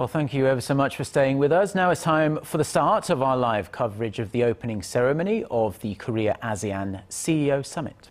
Well, thank you ever so much for staying with us. Now it's time for the start of our live coverage of the opening ceremony of the Korea-ASEAN CEO Summit.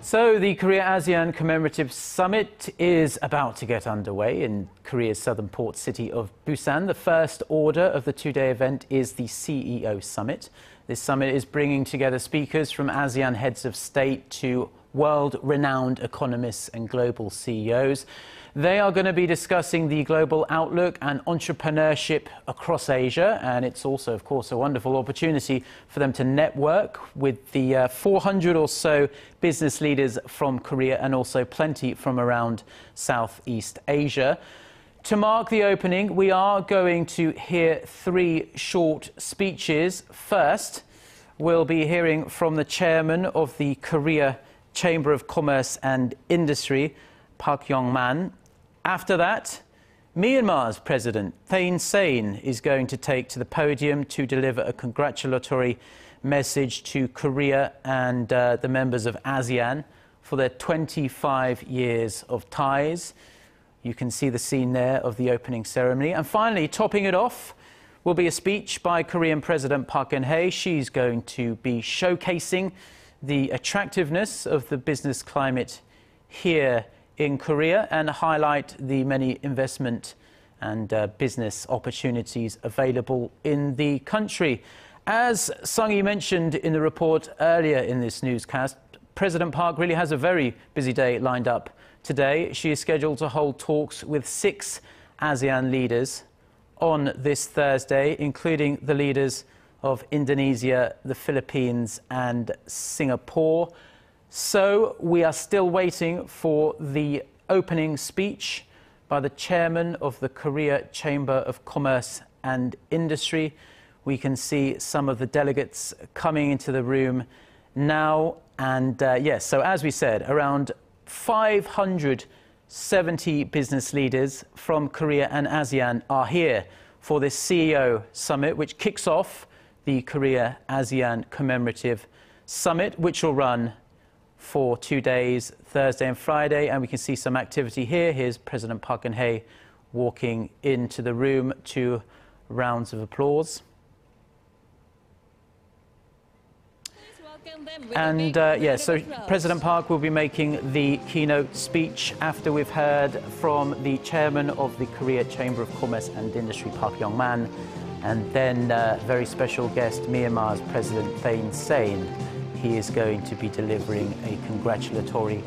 So the Korea-ASEAN Commemorative Summit is about to get underway in Korea's southern port city of Busan. The first order of the two-day event is the CEO Summit. This summit is bringing together speakers from ASEAN heads of state to world-renowned economists and global CEOs. They are going to be discussing the global outlook and entrepreneurship across Asia, and it's also, of course, a wonderful opportunity for them to network with the 400 or so business leaders from Korea and also plenty from around Southeast Asia. To mark the opening, we are going to hear three short speeches. First, we'll be hearing from the chairman of the Korea Chamber of Commerce and Industry, Park Geun-hye. After that, Myanmar's President Thein Sein is going to take to the podium to deliver a congratulatory message to Korea and the members of ASEAN for their 25 years of ties. You can see the scene there of the opening ceremony. And finally, topping it off will be a speech by Korean President Park Geun-hye. She's going to be showcasing the attractiveness of the business climate here in Korea and highlight the many investment and business opportunities available in the country. As Sung-hee mentioned in the report earlier in this newscast, President Park really has a very busy day lined up today. She is scheduled to hold talks with 6 ASEAN leaders on this Thursday, including the leaders of Indonesia, the Philippines and Singapore. So we are still waiting for the opening speech by the chairman of the Korea Chamber of Commerce and Industry. We can see some of the delegates coming into the room now. And yes, so as we said, around 570 business leaders from Korea and ASEAN are here for this CEO Summit, which kicks off the Korea-ASEAN Commemorative Summit, which will run for 2 days, Thursday and Friday. And we can see some activity here. Here's President Park Geun-hye walking into the room to rounds of applause. And yes, so President Park will be making the keynote speech after we've heard from the chairman of the Korea Chamber of Commerce and Industry, Park Yong-maan, and then very special guest, Myanmar's President Thein Sein. He is going to be delivering a congratulatory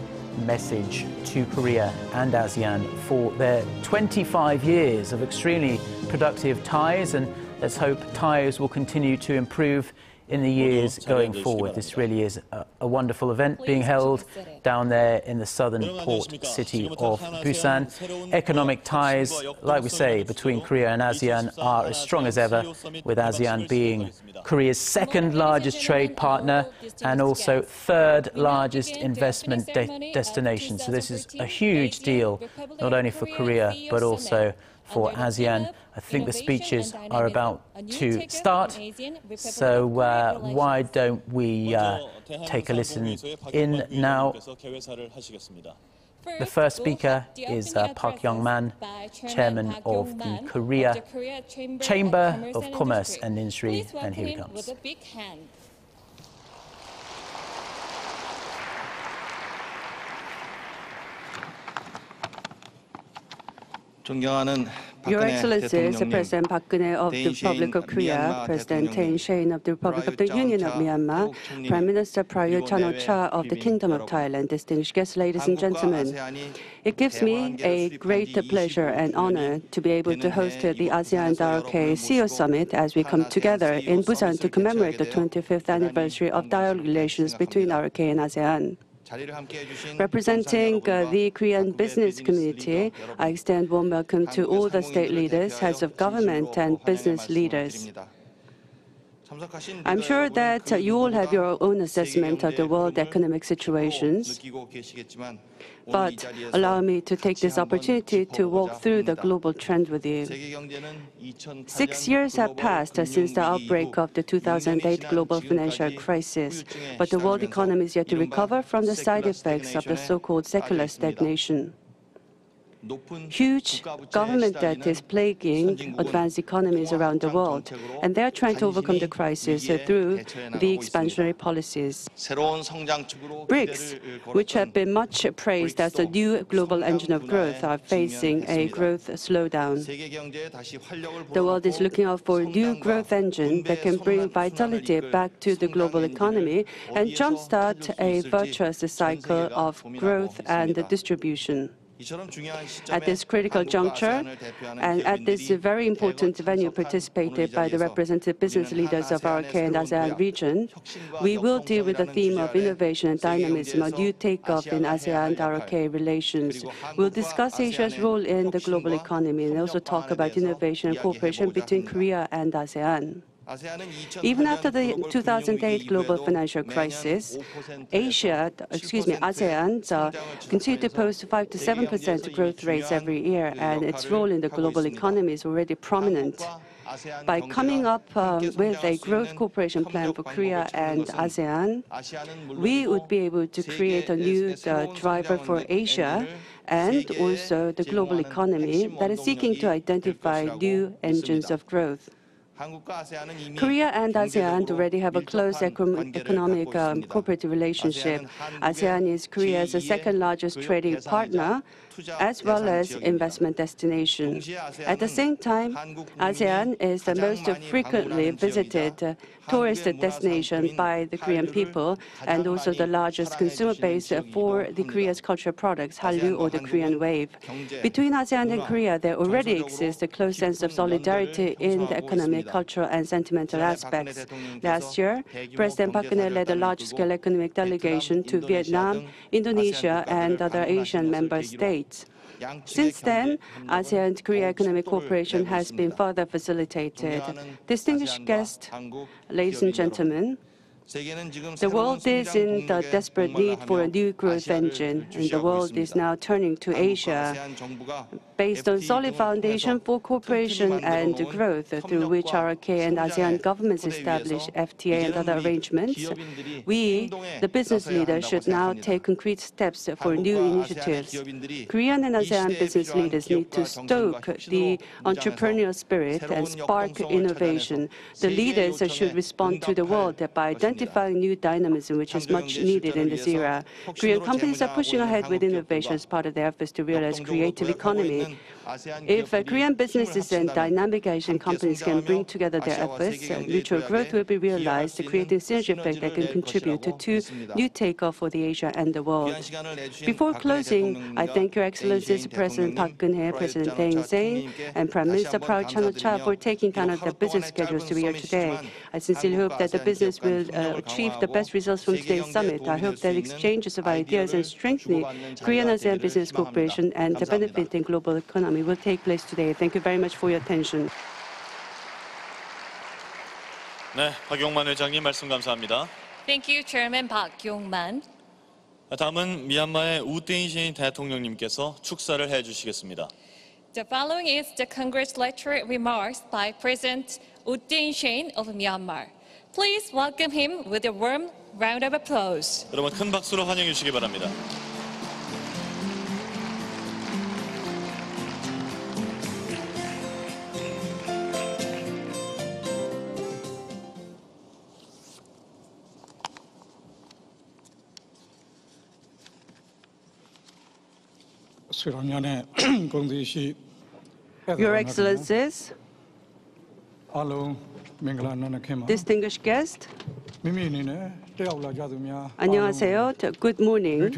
message to Korea and ASEAN for their 25 years of extremely productive ties, and let's hope ties will continue to improve in the years going forward. This really is a wonderful event being held down there in the southern port city of Busan. Economic ties, like we say, between Korea and ASEAN are as strong as ever, with ASEAN being Korea's second largest trade partner and also third largest investment destination. So this is a huge deal, not only for Korea, but also for ASEAN. I think the speeches are about to start, so why don't we take a listen in now. The first speaker is Park Geun-hye, chairman of the Korea Chamber of Commerce and Industry, and here he comes. Your Excellencies, President Park Geun-hye of the Republic of Korea, President Thein Sein of the Republic of the Union of Myanmar, Prime Minister Prayut Chan-o-cha of the Kingdom of Thailand, distinguished guests, ladies and gentlemen. It gives me a great pleasure and honor to be able to host the ASEAN-ROK CEO Summit as we come together in Busan to commemorate the 25th anniversary of dialogue relations between ROK and ASEAN. Representing the Korean business community, I extend warm welcome to all the state leaders, heads of government, and business leaders. I'm sure that you all have your own assessment of the world economic situations, but allow me to take this opportunity to walk through the global trend with you. 6 years have passed since the outbreak of the 2008 global financial crisis, but the world economy is yet to recover from the side effects of the so-called secular stagnation. Huge government debt is plaguing advanced economies around the world, and they are trying to overcome the crisis through the expansionary policies. BRICS, which have been much praised as the new global engine of growth, are facing a growth slowdown. The world is looking out for a new growth engine that can bring vitality back to the global economy and jumpstart a virtuous cycle of growth and distribution. At this critical juncture, and at this very important venue participated by the representative business leaders of RK and ASEAN region, we will deal with the theme of innovation and dynamism, a new takeoff in ASEAN-RK relations. We'll discuss Asia's role in the global economy and also talk about innovation and cooperation between Korea and ASEAN. Even after the 2008 global financial crisis, ASEAN continued to post 5 to 7% growth rates every year, and its role in the global economy is already prominent. By coming up with a growth cooperation plan for Korea and ASEAN, we would be able to create a new driver for Asia and also the global economy that is seeking to identify new engines of growth. Korea and ASEAN already have a close economic cooperative relationship. ASEAN is Korea's second largest trading partner, as well as investment destination. At the same time, ASEAN is the most frequently visited tourist destination by the Korean people and also the largest consumer base for the Korea's cultural products, Hallyu or the Korean wave. Between ASEAN and Korea, there already exists a close sense of solidarity in the economic, cultural, and sentimental aspects. Last year, President Park Geun-hye led a large-scale economic delegation to Vietnam, Indonesia, and other Asian member states. Since then, ASEAN-Korea economic cooperation has been further facilitated. Distinguished guests, ladies and gentlemen, the world is in the desperate need for a new growth engine, and the world is now turning to Asia. Based on solid foundation for cooperation and growth, through which RK and ASEAN governments establish FTA and other arrangements, we, the business leaders, should now take concrete steps for new initiatives. Korean and ASEAN business leaders need to stoke the entrepreneurial spirit and spark innovation. The leaders should respond to the world by identifying new dynamism, which is much needed in this era. Korean companies are pushing ahead with innovation as part of their efforts to realize creative economy. If Korean businesses and dynamic Asian companies can bring together their efforts, mutual growth will be realized, creating synergy effect that can contribute to new takeoff for the Asia and the world. Before closing, I thank Your Excellencies President Park Geun-hye, President Thein Sein, and Prime Minister Park Chan-o-cha for taking time out of their business schedules to be here today. I sincerely hope that the business will achieve the best results from today's summit. I hope that exchanges of ideas and strengthening Korean ASEAN business cooperation and benefiting global economy will take place today. Thank you very much for your attention. 네, 박용만 회장님 말씀 감사합니다. Thank you, Chairman Park Yong-maan. 다음은 미얀마의 우데인 대통령님께서 축사를 해주시겠습니다. The following is the congratulatory remarks by President Thein Sein of Myanmar. Please welcome him with a warm round of applause. 여러분 큰 박수로 환영해 주시기 바랍니다. Your Excellencies, distinguished guests, 안녕하세요. Good morning.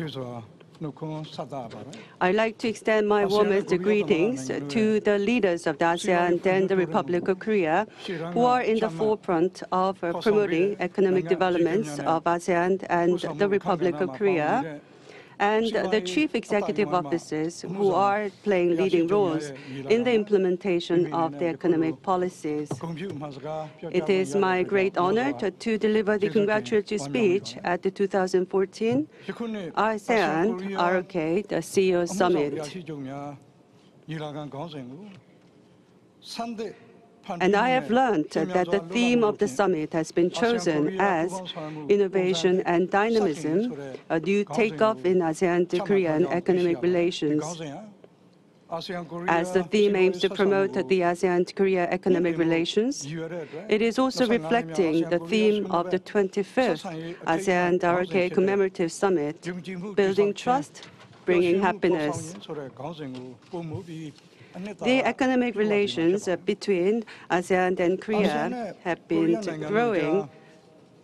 I'd like to extend my warmest greetings to the leaders of the ASEAN and the Republic of Korea, who are in the forefront of promoting economic developments of ASEAN and the Republic of Korea, and the chief executive officers who are playing leading roles in the implementation of the economic policies. It is my great honor to deliver the congratulatory speech at the 2014 ASEAN-ROK the CEO Summit. And I have learned that the theme of the summit has been chosen as innovation and dynamism, a new takeoff in ASEAN-Korean economic relations. As the theme aims to promote the ASEAN-Korea economic relations, it is also reflecting the theme of the 25th ASEAN-ROK Commemorative Summit, building trust, bringing happiness. The economic relations between ASEAN and Korea have been growing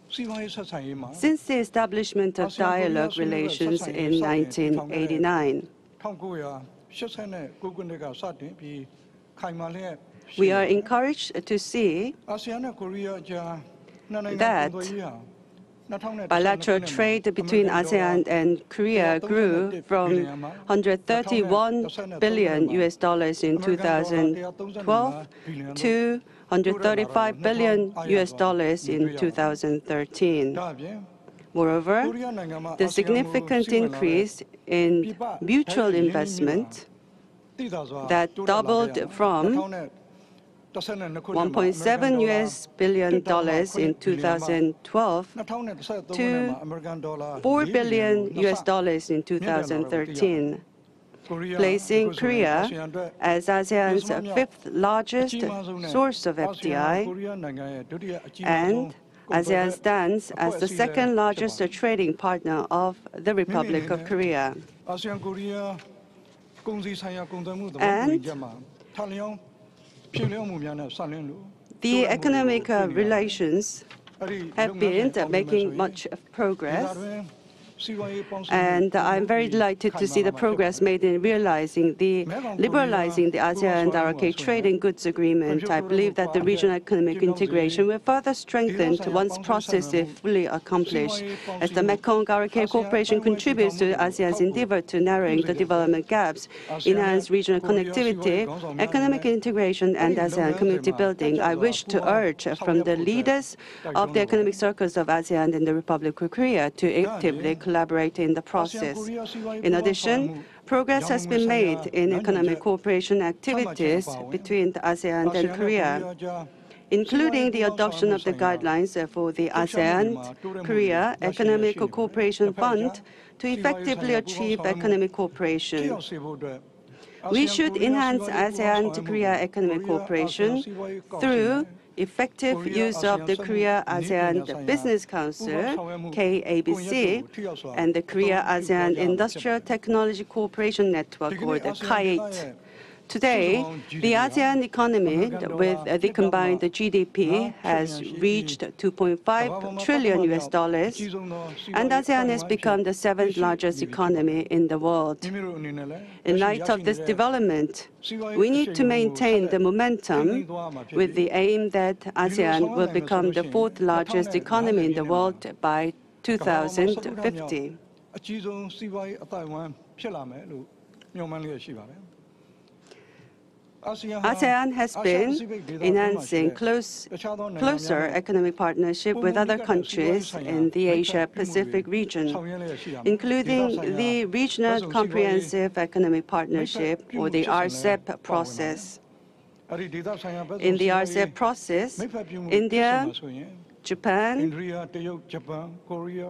since the establishment of dialogue relations in 1989. We are encouraged to see that bilateral trade between ASEAN and Korea grew from $131 billion in 2012 to $135 billion in 2013. Moreover, the significant increase in mutual investment that doubled from $1.7 billion in 2012 to $4 billion in 2013, placing Korea as ASEAN's fifth largest source of FDI, and ASEAN stands as the second largest trading partner of the Republic of Korea. And the economic relations have been making much progress, and I'm very delighted to see the progress made in liberalizing the ASEAN-ROK trade and goods agreement. I believe that the regional economic integration will further strengthen once process is fully accomplished. As the Mekong-ROK cooperation contributes to ASEAN's endeavor to narrowing the development gaps, enhance regional connectivity, economic integration, and ASEAN community building, I wish to urge from the leaders of the economic circles of ASEAN and the Republic of Korea to actively collaborate in the process. In addition, progress has been made in economic cooperation activities between the ASEAN and Korea, including the adoption of the guidelines for the ASEAN-Korea Economic Cooperation Fund to effectively achieve economic cooperation. We should enhance ASEAN-Korea economic cooperation through effective use of the Korea-ASEAN Business Council, KABC, and the Korea-ASEAN Industrial Technology Cooperation Network, or the KAIT. Today, the ASEAN economy, with the combined GDP, has reached $2.5 trillion, and ASEAN has become the seventh largest economy in the world. In light of this development, we need to maintain the momentum with the aim that ASEAN will become the fourth largest economy in the world by 2050. ASEAN has been enhancing closer economic partnership with other countries in the Asia-Pacific region, including the Regional Comprehensive Economic Partnership, or the RCEP process. In the RCEP process, India, Japan,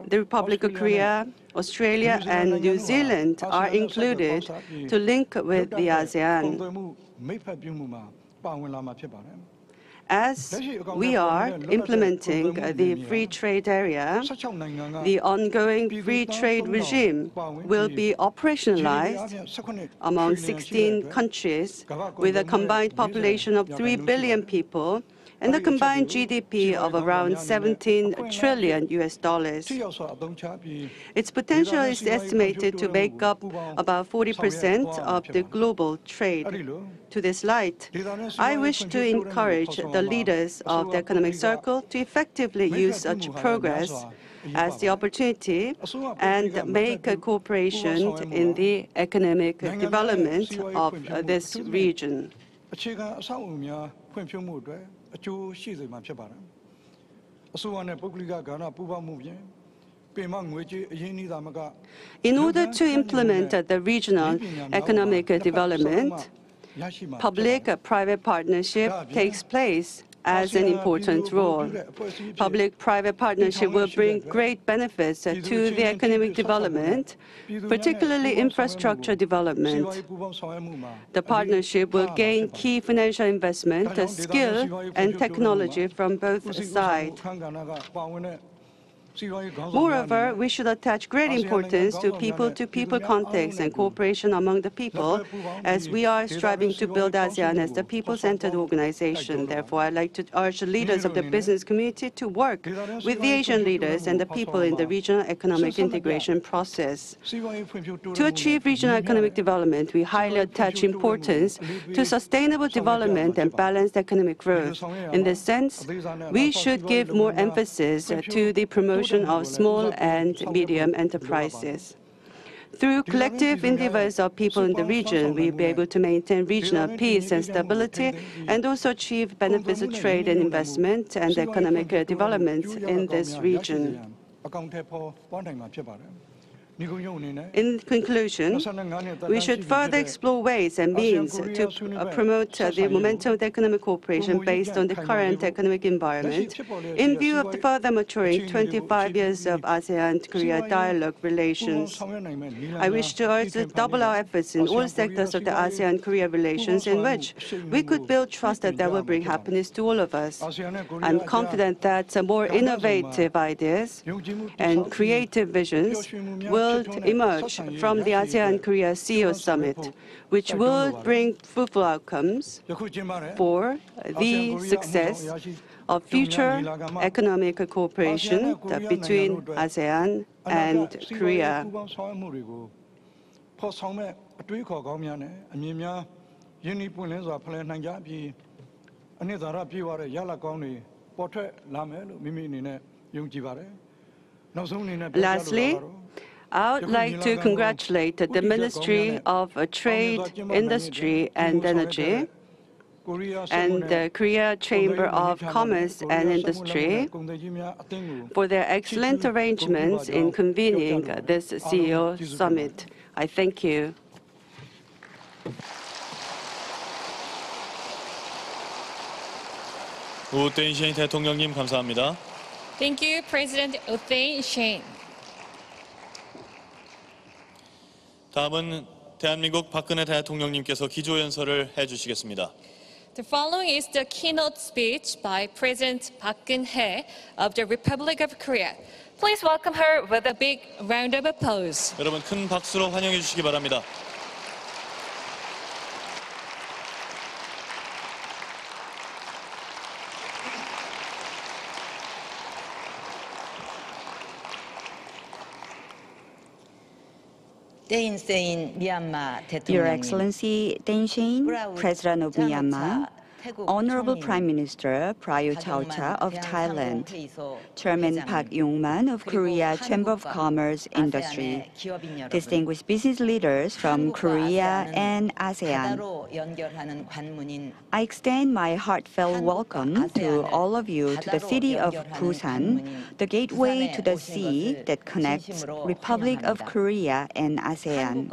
the Republic of Korea, Australia, and New Zealand are included to link with the ASEAN. As we are implementing the free trade area, the ongoing free trade regime will be operationalized among 16 countries with a combined population of 3 billion people and a combined GDP of around $17 trillion. Its potential is estimated to make up about 40% of the global trade. To this light, I wish to encourage the leaders of the economic circle to effectively use such progress as the opportunity and make a cooperation in the economic development of this region. In order to implement the regional economic development, public-private partnership takes place as an important role. Public-private partnership will bring great benefits to the economic development, particularly infrastructure development. The partnership will gain key financial investment, skill, and technology from both sides. Moreover, we should attach great importance to people-to-people contacts and cooperation among the people, as we are striving to build ASEAN as the people-centered organization. Therefore, I'd like to urge the leaders of the business community to work with the Asian leaders and the people in the regional economic integration process. To achieve regional economic development, we highly attach importance to sustainable development and balanced economic growth. In this sense, we should give more emphasis to the promotion of small and medium enterprises. Through collective endeavors of people in the region, we will be able to maintain regional peace and stability and also achieve benefits of trade and investment and economic development in this region. In conclusion, we should further explore ways and means to promote the momentum of economic cooperation based on the current economic environment. In view of the further maturing 25 years of ASEAN-Korea dialogue relations, I wish to urge to double our efforts in all sectors of the ASEAN-Korea relations in which we could build trust that will bring happiness to all of us. I'm confident that more innovative ideas and creative visions will emerge from the ASEAN-Korea CEO Summit, which will bring fruitful outcomes for the success of future economic cooperation between ASEAN and Korea. Lastly, I would like to congratulate the Ministry of Trade, Industry and Energy and the Korea Chamber of Commerce and Industry for their excellent arrangements in convening this CEO Summit. I thank you. Thein Sein 대통령님 감사합니다. Thank you, President Thein Sein. 다음은 대한민국 박근혜 대통령님께서 기조연설을 해주시겠습니다. The following is the keynote speech by President Park Geun-hye of the Republic of Korea. Please welcome her with a big round of applause. 여러분 큰 박수로 환영해 주시기 바랍니다. Your Excellency Thein Sein, President of Myanmar, Honorable Prime Minister Prayut Chan-o-cha of Thailand, Chairman Park Yong-maan of Korea Chamber of Commerce Industry, distinguished business leaders from Korea and ASEAN. I extend my heartfelt welcome to all of you to the city of Busan, the gateway to the sea that connects Republic of Korea and ASEAN.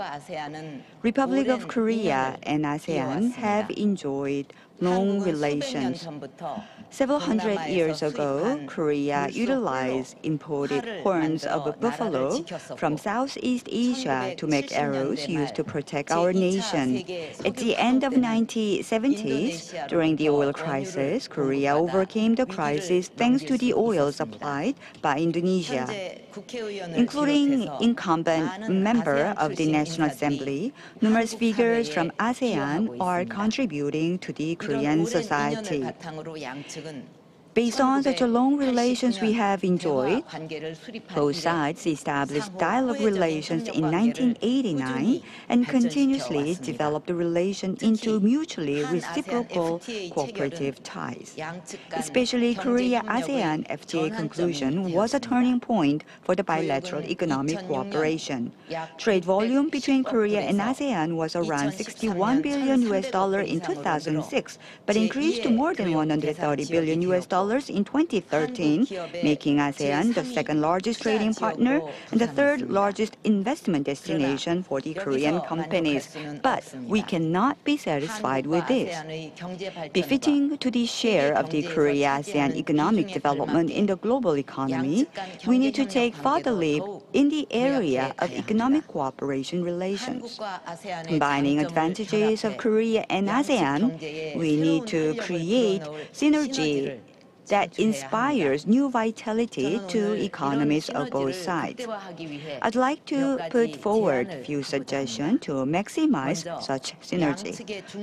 Republic of Korea and ASEAN have enjoyed long relations. Several hundred years ago, Korea utilized imported horns of buffalo from Southeast Asia to make arrows used to protect our nation. At the end of the 1970s, during the oil crisis, Korea overcame the crisis thanks to the oil supplied by Indonesia. including incumbent member of the National Assembly. Numerous figures from ASEAN are contributing to the Korean society. Based on such a long relations we have enjoyed, both sides established dialogue relations in 1989 and continuously developed the relation into mutually reciprocal cooperative ties. Especially Korea-ASEAN FTA conclusion was a turning point for the bilateral economic cooperation. Trade volume between Korea and ASEAN was around $61 billion in 2006, but increased to more than $130 billion in 2013, making ASEAN the second largest trading partner and the third largest investment destination for the Korean companies. But we cannot be satisfied with this. Befitting to the share of the Korea-ASEAN economic development in the global economy, we need to take further leap in the area of economic cooperation relations. Combining advantages of Korea and ASEAN, we need to create synergy that inspires new vitality to economies of both sides. I'd like to put forward a few suggestions to maximize such synergy.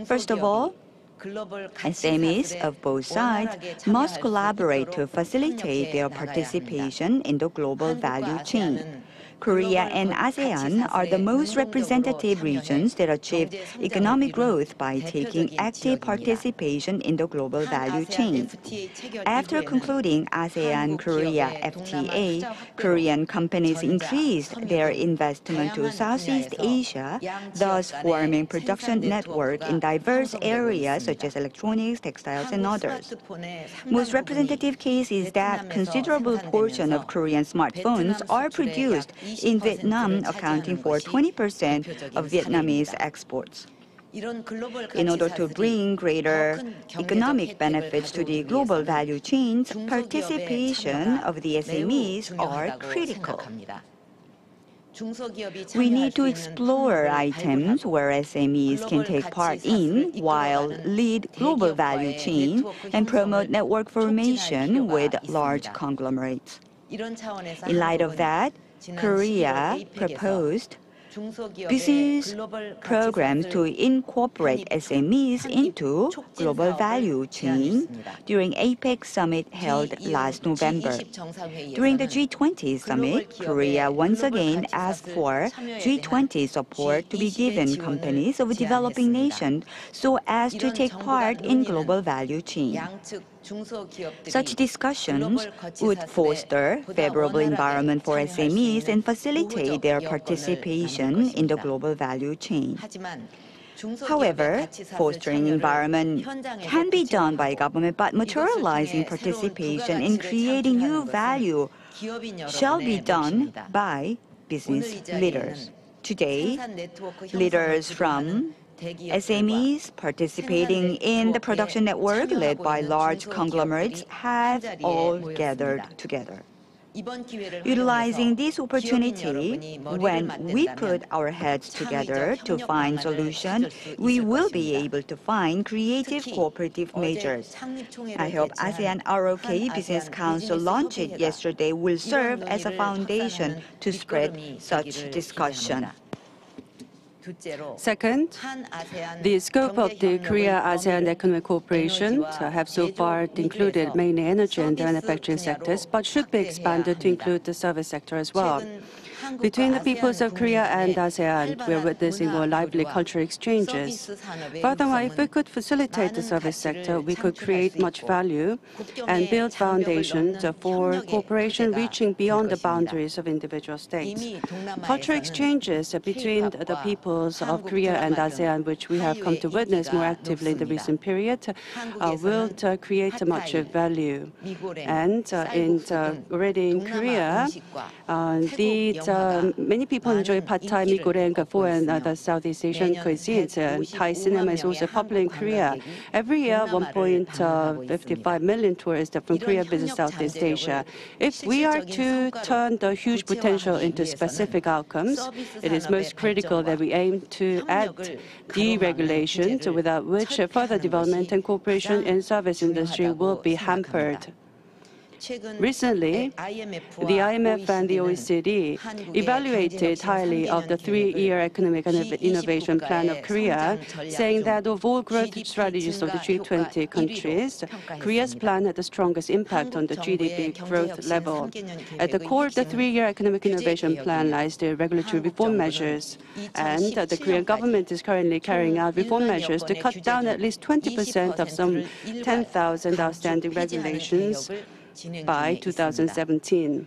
First of all, SMEs of both sides must collaborate to facilitate their participation in the global value chain. Korea and ASEAN are the most representative regions that achieved economic growth by taking active participation in the global value chain. After concluding ASEAN-Korea FTA, Korean companies increased their investment to Southeast Asia, thus forming production network in diverse areas such as electronics, textiles, and others. Most representative case is that considerable portion of Korean smartphones are produced in Vietnam, accounting for 20% of Vietnamese exports. In order to bring greater economic benefits to the global value chains, participation of the SMEs are critical. We need to explore items where SMEs can take part in while lead global value chain and promote network formation with large conglomerates. In light of that, Korea proposed business programs to incorporate SMEs into global value chain during APEC summit held last November. During the G20 summit, Korea once again asked for G20 support to be given companies of developing nations so as to take part in global value chain. Such discussions would foster favorable environment for SMEs and facilitate their participation in the global value chain. However, fostering environment can be done by government, but materializing participation in creating new value shall be done by business leaders. Today, leaders from SMEs participating in the production network led by large conglomerates have all gathered together. Utilizing this opportunity, when we put our heads together to find solutions, we will be able to find creative cooperative measures. I hope ASEAN ROK Business Council launched yesterday will serve as a foundation to spread such discussion. Second, the scope of the Korea-ASEAN economic cooperation have so far included mainly energy and manufacturing sectors, but should be expanded to include the service sector as well. Between the peoples of Korea and ASEAN, we are witnessing more lively cultural exchanges. Furthermore, if we could facilitate the service sector, we could create much value and build foundations for cooperation reaching beyond the boundaries of individual states. Cultural exchanges between the peoples of Korea and ASEAN, which we have come to witness more actively in the recent period, will create much value. And already in Korea, many people enjoy pad thai, mee goreng, pho, and other Southeast Asian cuisines. Thai cinema is also popular in Korea. Every year, 1.55 million tourists from Korea visit Southeast Asia. If we are to turn the huge potential into specific outcomes, it is most critical that we aim to add deregulation, without which further development and cooperation in service industry will be hampered. Recently, the IMF and the OECD evaluated highly of the 3-year economic and innovation plan of Korea, saying that of all growth strategies of the G20 countries, Korea's plan had the strongest impact on the GDP growth level. At the core of the 3-year economic innovation plan lies the regulatory reform measures, and the Korean government is currently carrying out reform measures to cut down at least 20% of some 10,000 outstanding regulations by 2017.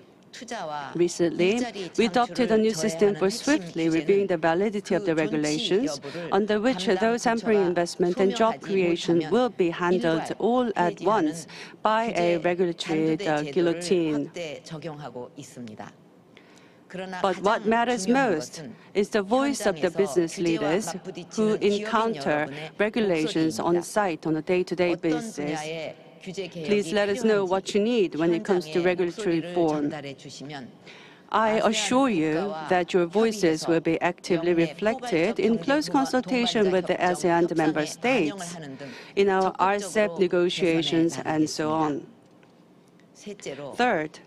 Recently, we adopted a new system for swiftly reviewing the validity of the regulations, under which those hampering investment and job creation will be handled all at once by a regulatory guillotine. But what matters most is the voice of the business leaders who encounter regulations on site on a day-to-day basis. Please let us know what you need when it comes to regulatory reform. I assure you that your voices will be actively reflected in close consultation with the ASEAN member states, in our RCEP negotiations, and so on. Third,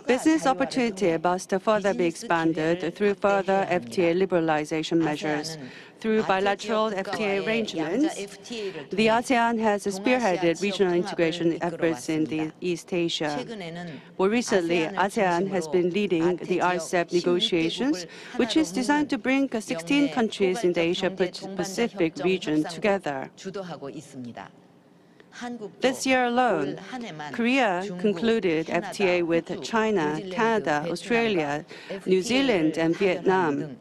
business opportunity must further be expanded through further FTA liberalization measures. Through bilateral FTA arrangements, the ASEAN has spearheaded regional integration efforts in East Asia. More recently, ASEAN has been leading the RCEP negotiations, which is designed to bring 16 countries in the Asia-Pacific region together. This year alone, Korea concluded FTA with China, Canada, Australia, New Zealand, and Vietnam,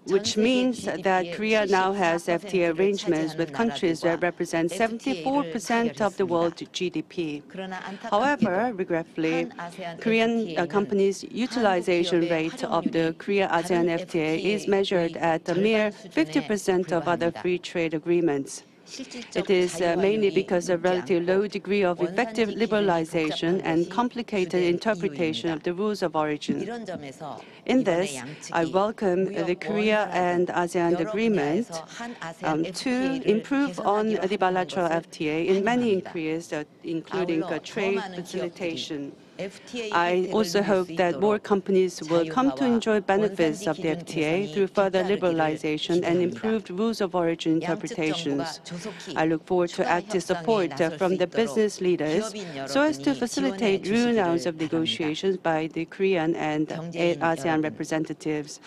which means that Korea now has FTA arrangements with countries that represent 74% of the world GDP. However, regretfully, Korean companies' utilization rate of the Korea-ASEAN FTA is measured at a mere 50% of other free trade agreements. It is mainly because of relatively low degree of effective liberalization and complicated interpretation of the rules of origin. In this, I welcome the Korea and ASEAN agreement to improve on the bilateral FTA in many inquiries, including trade facilitation. I also hope that more companies will come to enjoy benefits of the FTA through further liberalization and improved rules of origin interpretations. I look forward to active support from the business leaders so as to facilitate new rounds of negotiations by the Korean and ASEAN representatives.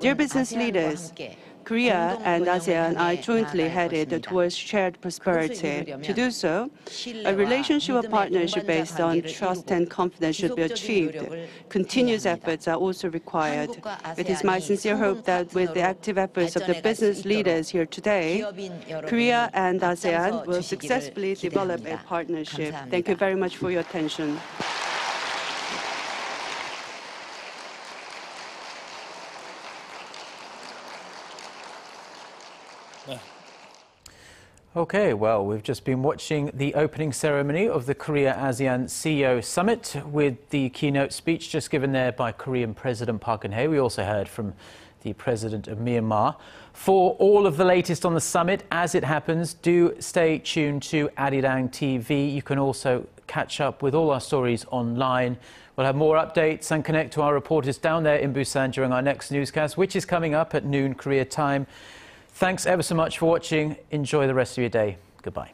Dear business leaders, Korea and ASEAN are jointly headed towards shared prosperity. To do so, a relationship or partnership based on trust and confidence should be achieved. Continuous efforts are also required. It is my sincere hope that with the active efforts of the business leaders here today, Korea and ASEAN will successfully develop a partnership. Thank you very much for your attention. Okay, well, we've just been watching the opening ceremony of the Korea-ASEAN CEO Summit with the keynote speech just given there by Korean President Park Geun-hye. We also heard from the President of Myanmar. For all of the latest on the summit, as it happens, do stay tuned to Arirang TV. You can also catch up with all our stories online. We'll have more updates and connect to our reporters down there in Busan during our next newscast, which is coming up at noon Korea time. Thanks ever so much for watching. Enjoy the rest of your day. Goodbye.